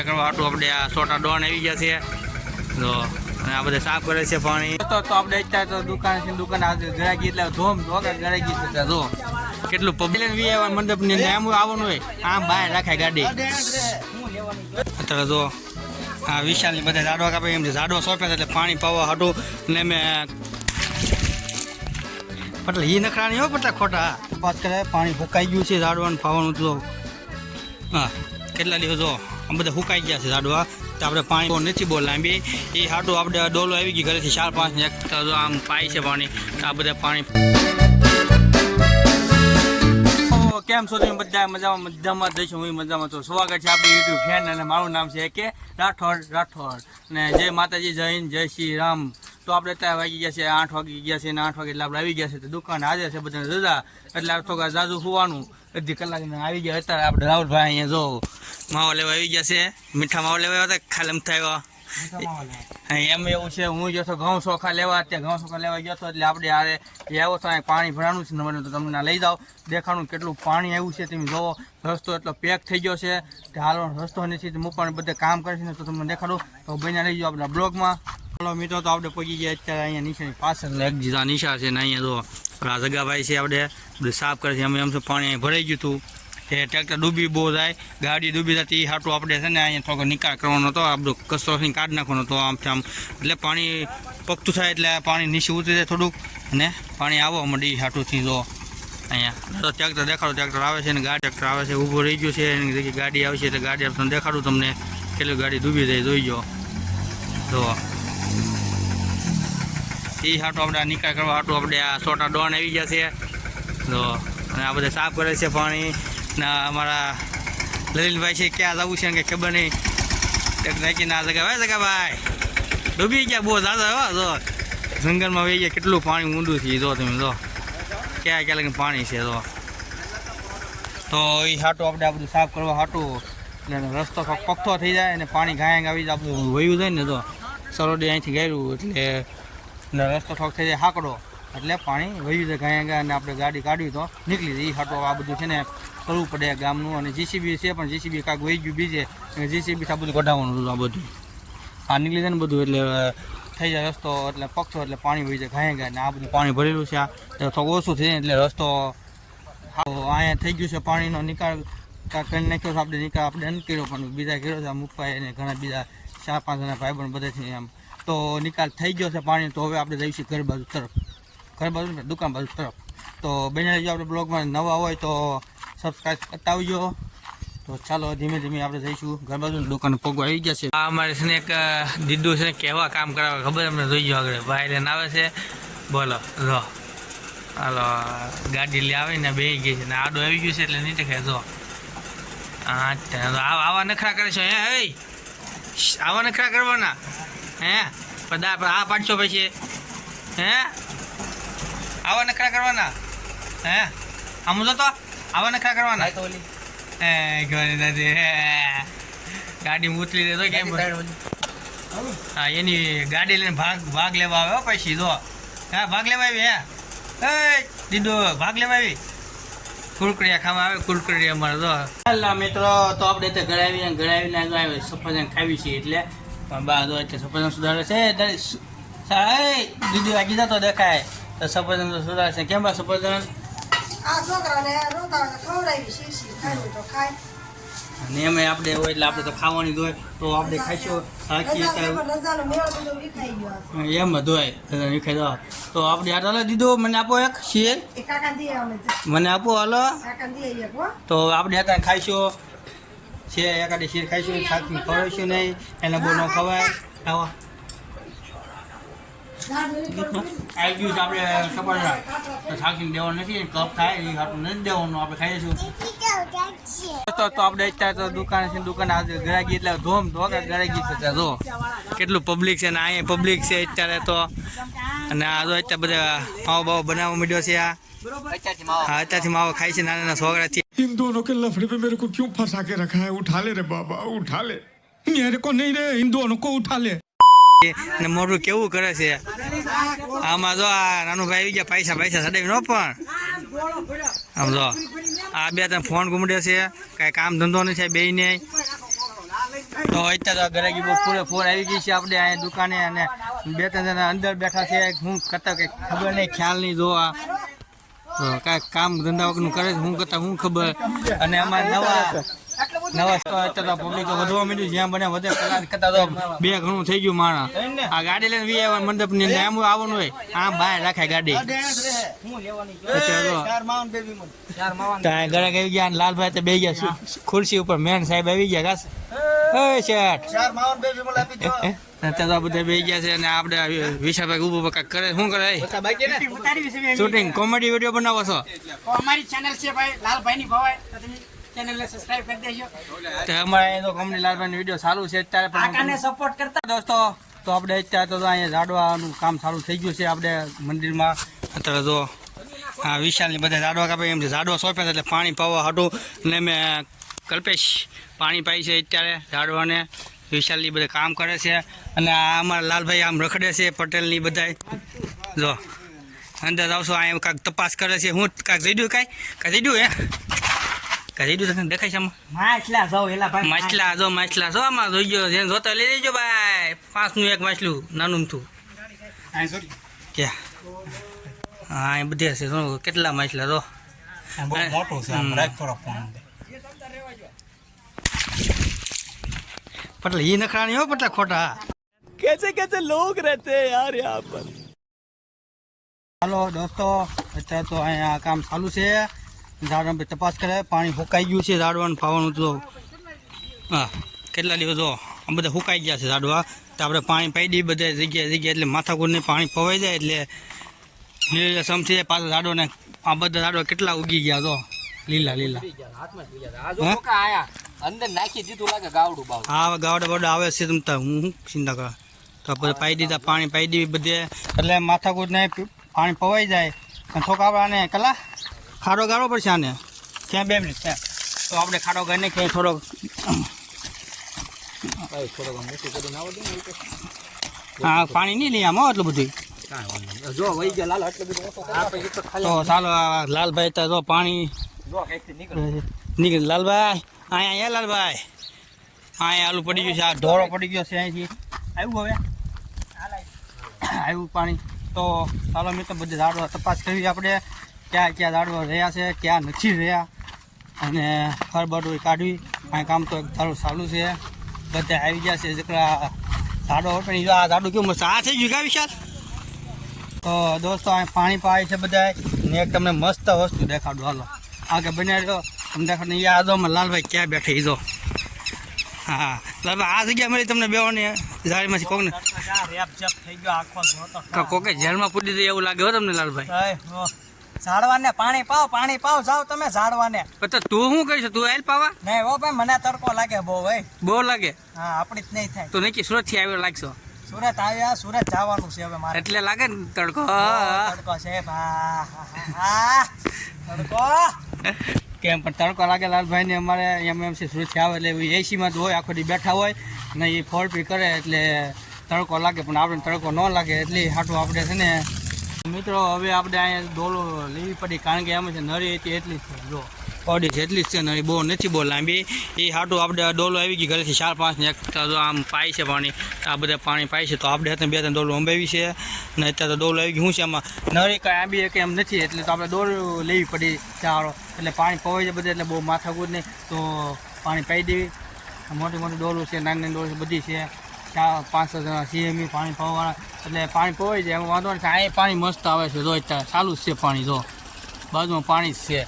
કરવા હાટું આપણે આ સોટા ડોન આવી ગયા છે તો આ બધા સાફ કરે છે પાણી તો આપણે અત્યારે તો દુકાન ગરાગી એટલે ધોમ વગર ગરાગી છે જો કેટલું પબ્લિક મંડપ ની આમ આવવાનું હોય આમ બહાર રાખાય ગાડી અત્યારે જો આ વિશાલની બધા ઝાડવા કાપે એમ ઝાડવા સોંપ્યા એટલે પાણી પાવા હાટું ને મેં એટલે એ નખરાણી હો પટલા ખોટા વાત કરે પાણી ફૂંકાઈ ગયું છે ઝાડવાનું પાવાનું તો હા કેટલા દિવસ જો આમ બધા ફૂંકાઈ ગયા છે ઝાડવા તો આપણે પાણી બહુ નથી બહુ લાંબી એ હાટું આપણે ડોલો આવી ગઈ ઘરેથી 4-5 એક તો આમ પાય છે પાણી આ બધા પાણી કેમ છો તમે બધા મજામાં જઈશું હું મજામાં છું સ્વાગત છે આપણી યુટ્યુબ ફેન અને મારું નામ છે કે રાઠોડ ને જય માતાજી જય હિન્દ જય શ્રી રામ તો આપણે ત્યાં વાગી ગયા છે 8 વાગી ગયા છે ને 8 વાગે એટલે આપણે આવી ગયા છે તો દુકાન હાજર છે બધાને રજા એટલે થોડા જાજુ હોવાનું અડધી કલાકને આવી ગયા અત્યારે આપણે રાહુલભાઈ અહીંયા જો માવો લેવા આવી ગયા છે મીઠા માવો લેવા આવ્યા હતા ખાલી થયો એમ એવું છે હું ગયો તો ઘઉં ચોખા લેવા ત્યાં ઘઉં ચોખા લેવા ગયો હતો એટલે આપણે આરે આવ્યો તો પાણી ભરાનું છે મને તો તમને લઈ જાઓ દેખાડું કેટલું પાણી આવ્યું છે તમે જોવો રસ્તો એટલો પેક થઈ ગયો છે કે હાલવાનો રસ્તો નથી હું પણ બધે કામ કરે છે ને તો તમને દેખાડું તો બન્યા લઈ જાઓ આપણા બ્લોગમાં ચાલો મિત્રો તો આપણે પહોંચી ગયા અત્યારે અહીંયા નીચેની પાછળ એક જીતા નિશા છે ને અહીંયા જો આ જગાભાઈ છે આપણે બધું સાફ કરે છે અમે એમ તો પાણી અહીં ભરાઈ ગયું હતું એ ટ્રેક્ટર ડૂબી બહુ જાય ગાડી ડૂબી જતી એ હાટું આપણે છે ને અહીંયા થોડો નિકાલ કરવાનો હતો આ બધો કચરોથી કાઢી નાખવાનો હતો આમ એટલે પાણી પકતું થાય એટલે પાણી નીચે ઉતરી જાય થોડુંક અને પાણી આવવા માંડે એ હાટુંથી જો અહીંયા તો ટ્રેક્ટર દેખાડો ટ્રેક્ટર આવે છે ને ટ્રેક્ટર આવે છે ઊભો રહી ગયો છે એની જગ્યાએ ગાડી આવે છે એટલે ગાડી તમને દેખાડું તમને કેટલી ગાડી ડૂબી જાય જોઈ ગયો તો એ હાટું આપણે નિકાલ કરવા હાટું આપણે આ સોટા ડોન આવી ગયા છે તો અને આ બધા સાફ કરે છે પાણી ના અમારા લલિનભાઈ છે ક્યાં જવું છે કે ખબર નહીં એક નાખીને આ જગાભાઈ ડૂબી ગયા બહુ દાદા હો જો જંગલમાં વહી ગયા કેટલું પાણી ઊંડું છે જો તમે જો ક્યાં ક્યાં લગીને પાણી છે તો એ હાટું આપણે આ બધું સાફ કરવા હાટું એટલે રસ્તો પગતો થઈ જાય અને પાણી ગાયંગ આવી જાય આપણું વયું જાય ને તો સરોડી અહીંથી ગાયરું એટલે રસ્તો ઠોક થઈ જાય હાકડો એટલે પાણી વયું જાય ગાયંગ અને આપણે ગાડી કાઢવી તો નીકળી જાય એ હાટું આ બધું છે ને કરવું પડે ગામનું અને જીસીબી છે પણ જીસીબી કાંક વહી ગયું બીજે જીસીબી આ બધું કઢાવવાનું હતું આ બધું આ નીકળી જાય ને બધું એટલે થઈ જાય રસ્તો એટલે પક્ષો એટલે પાણી વહી જાય ગાય ગાય ને આ બધું પાણી ભરેલું છે આ થોડું ઓછું થઈ જાય એટલે રસ્તો અહીંયા થઈ ગયું છે પાણીનો નિકાલ કરી નાખ્યો છે આપણે નિકાલ આપણે નથી કર્યો પણ બીજા કર્યો છે મુકભાઈ અને ઘણા બીજા 4-5 જણા ભાઈબંધ બધાથી એમ તો નિકાલ થઈ ગયો છે પાણી તો હવે આપણે જઈશું ઘર બાજુ ને દુકાન બાજુ તરફ તો બને જો આપણે બ્લોગમાં નવા હોય તો સબસ્ક્રાઈબ કરતા આવજો તો ચાલો ધીમે ધીમે આપણે જઈશું ઘર બાજુ દુકાન પગવા આવી ગયા છે આ અમારે છે ને એક દીદુ છે ને કેવા કામ કરાવે ખબર અમને જોઈ ગયો આગળ ભાઈ લઈને આવે છે બોલો જો હાલો ગાડી લઈ આવીને બેસી ગઈ છે ને આડો આવી ગયું છે એટલે નહીં દેખાય જો આવા નખરા કરે છે હે આવા નખરા કરવાના હે પણ આ પાડશો પછી હે આવા નખરા કરવાના હે આમ જો તો આવા નખરા કરવાના હે નથી ગાડી ઉતરી દે તો કેમ હા એની ગાડી લઈને ભાગ લેવા આવ્યો પછી જો હા ભાગ લેવા આવી હે દીદો ભાગ લેવા આવી કુરકડિયા ખાવા આવે કુરકડિયા અમારે તો હાલા મિત્રો તો આપણે તો ઘરે આવીને આવે સફરજન ખાવી છીએ એટલે બા જો એટલે સફરજન સુધારે છે દીદી વાગી જતો દેખાય તો સફરજન તો સુધારે છે કેમ બા સફરજન અને એમાં આપણે હોય એટલે આપણે તો ખાવાની જ હોય તો આપણે ખાઈશું એમ જ હોય વિખાઈ દો તો આપણે હાલો દીધો મને આપો એક શેર મને આપો હાલો તો આપણે અત્યારે ખાઈશું છે એકાદી શેર ખાઈશું શાકની ખવડાવીશું નહીં એને બહુ ન ખવાય ખાવા આવી ગયું છે આપણે સફરજન તો શાકીને દેવાનું નથી કપ થાય એ હાટું નથી દેવાનું આપણે ખાઈશું તો આપણે અત્યારે તો દુકાન ગરાગી એટલે ધોમ ધોકા ગરાગી છે જો કેટલું પબ્લિક છે ને અહીંયા પબ્લિક છે અત્યારે તો અને આ જો અત્યારે બધા માવો બાવો બનાવવા માંડ્યો છે આ હા અત્યારથી માવો ખાય છે નાના નાના છોકરાથી इन दोनों के लफड़े पे मेरे को क्यों फंसा के रखा है उठा ले रे बाबा उठा ले मेरे को नहीं रे इन दोनों को उठा ले ને મોઢું કેવું કરે છે આમાં જો આ નાનું ભાઈ આવી ગયા પૈસા સડાવી નો પણ આમ જો આ બે ફોન ઘૂમડે છે કાંઈ કામ ધંધો નથી બે ને તો અત્યારે ગરાગી બહુ પૂરેપૂર આવી ગઈ છે આપણે અહીંયા દુકાને, અને 2-3 જણા અંદર બેઠા છે. હું કરતા કંઈક ખબર નહીં, ખ્યાલ નહીં. જો આ કાંઈક કામ ધંધા વગરનું કરે છે, હું કરતા હું ખબર. અને અમારે નવા અત્યારે પબ્લિક વધવા માંડ્યું, જ્યાં બને વધે. કલાક કરતા તો 2 ઘણું થઈ ગયું માણસ. આ ગાડી લઈને વી આવ્યા મંડપની અંદર, એમ આવવાનું હોય આમ બહાર રાખાય ગાડી. ઘરે આવી ગયા, લાલભાઈ તો બે ગયા ખુરશી ઉપર. મેન સાહેબ આવી ગયા કાસ અત્યારે બધા બે ગયા છે. અને આપણે વિશાભાઈ ઉભો કાંઈક કરે. શું કરે? શૂટિંગ કોમેડી વિડીયો બનાવો છો? અમારી ચેનલ છે ભાઈ લાલભાઈની ભવાઈ, ચેનલને સબસ્ક્રાઇબ કરી દેજો. અમારે તો કોમેડી લાલભાઈનો વિડીયો ચાલુ છે અત્યારે કાકાને સપોર્ટ કરતા દોસ્તો. તો આપણે અત્યારે તો અહીંયા ઝાડવાનું કામ ચાલુ થઈ ગયું છે આપણે મંદિરમાં. અત્યારે તો હા વિશાલની બધા ઝાડવા કાપે એમ છે. ઝાડવા સોંપ્યા એટલે પાણી પાવા હાટું, અને મેં કલ્પેશ પાણી પાઈ છે અત્યારે ઝાડવાને. વિશાલની બધા કામ કરે છે, અને આ અમારા લાલભાઈ આમ રખડે છે પટેલની બધા. જો અંદર આવશો અહીંયા કાંઈક તપાસ કરે છે. હું કાંઈક જઈડું કાંઈ જઈડું જઈડું તને દેખાય છે આમાં? માછલા જાવ એલા ભાઈ, માછલા જો આમાં જોઈ ગયો જેને જોતા લઈ લેજો ભાઈ. 5નું એક માછલું નાનું થયું ક્યાં? હા એ બધે છે. કેટલા માછલા જો મોટું છે. પટલા એ નખરાની હો પટલા ખોટા. कैसे लोग रहते हैं यार यहाँ पर. હાલો દોસ્તો, અત્યારે તો અહીંયા કામ ચાલુ છે. ઝાડવા તપાસ કરે. પાણી ફૂંકાઈ ગયું છે ઝાડવાનું પાવાનું. તો હા કેટલા દિવસ જો આ બધા ફૂંકાઈ ગયા છે ઝાડવા. તો આપણે પાણી પાઈ દઈએ બધે જગ્યાએ એટલે માથાકૂટને પાણી પવાઈ જાય એટલે લીલા સમથી જાય પાછા ઝાડોને. આ બધા ઝાડવા કેટલા ઉગી ગયા જો લીલા. અંદર નાખી દીધું લાગે ગાવડું બાવ. હા ગાવડા બાવડા આવે છે તમતા. હું ચિંતા કર. તો આપણે પાઈ દીધા, પાણી પાઈ દીધી બધે એટલે માથાકૂટને પાણી પવાઈ જાય. અને થોડા આપણે આને કલા ખાડો ગાળવો પડશે આને. ક્યાં 2 મિનિટ છે તો આપણે ખાડો ગાળીને ક્યાંય થોડોક હા પાણી નહીં લઈએ આમાં એટલું બધું. જો વહી ગયા લાલ એટલે બધું. તો ચાલો લાલભાઈ તો જો પાણી નીકળે. લાલભાઈ અહીંયા લાલભાઈ અહીંયા આલુ પડી ગયું છે. આ ઢોરો પડી ગયો છે અહીંથી. આવ્યું હવે આવ્યું પાણી. તો ચાલો મિત્રો બધે ઝાડવા તપાસ કરવી આપણે, ક્યાં ક્યાં ઝાડવા રહ્યા છે ક્યાં નથી રહ્યા, અને ખરબડું કાઢવી. અહીં કામ તો તારું ચાલુ છે. બધા આવી ગયા છે જેટલા ઝાડો પણ. આ ઝાડું કેવું મસ્ત આ થઈ ગયું કા વિશાલ? તો દોસ્તો અહીં પાણી પાય છે બધા. ને એક તમને મસ્ત વસ્તુ દેખાડું. હાલો આગળ બનાવ્યો તમને દેખાડો. યાદ આમાં લાલભાઈ ક્યાં બેઠે એ જો. હા લાલભાઈ આ જગ્યા મળી તમને બેવાની ઝાડીમાંથી કોકને થઈ ગયો આખો. કોકે જેલમાં પૂરી દે એવું લાગે હો તમને લાલભાઈ. ઝાડવાને પાણી પાવ જાવ તમે ઝાડવાને. તો તું શું કરીશ? તું આયલ પાવા? નહીં હો ભાઈ, મને તડકો લાગે બહુ ભાઈ. બહુ લાગે? હા આપણી જ નહીં થાય. તો નક્કી સુરત થી આવ્યો લાગશો? સુરત આવ્યા, સુરત જવાનું છે હવે મારે. એટલે લાગે ને તડકો. તડકો છે તડકો કેમ પણ તડકો લાગે લાલભાઈ ને. અમારે એમ છે સુરત થી આવે એટલે એસીમાં જ હોય, આખો દી બેઠા હોય ને એ ફોલ પી કરે એટલે તડકો લાગે. પણ આપણે તડકો ન લાગે એટલે હાટું આપણે છે ને મિત્રો હવે આપણે અહીંયા ડોલો લેવી પડી, કારણ કે એમ છે નરી હતી એટલી જ છે. જો ઓડી છે એટલી જ છે, નરી બહુ નથી બહુ લાંબી. એ હાટું આપણે ડોલો આવી ગઈ ઘરેથી 4-5 ને. એક તો આમ પાય છે પાણી, આ બધા પાણી પાય છે. તો આપણે હાથે 2-3 ડોલો અંબાવી છે. અને અત્યારે તો ડોલો આવી ગઈ. શું છે આમાં નરી કાંઈ આંબી કે એમ નથી, એટલે તો આપણે ડોલો લેવી પડી ચારો. એટલે પાણી પવાઈ જાય બધે, એટલે બહુ માથાકૂટ નહીં. તો પાણી પાઈ દેવી. મોટી મોટી ડોલો છે, નાની ડોલો છે, બધી છે. 4-5 જણા સીએમઈ પાણી પાવાવાળા, એટલે પાણી પવાઈ જાય એમાં વાંધો નથી. અહીં પાણી મસ્ત આવે છે. જો અત્યારે ચાલુ જ છે પાણી. જો બાજુમાં પાણી જ છે.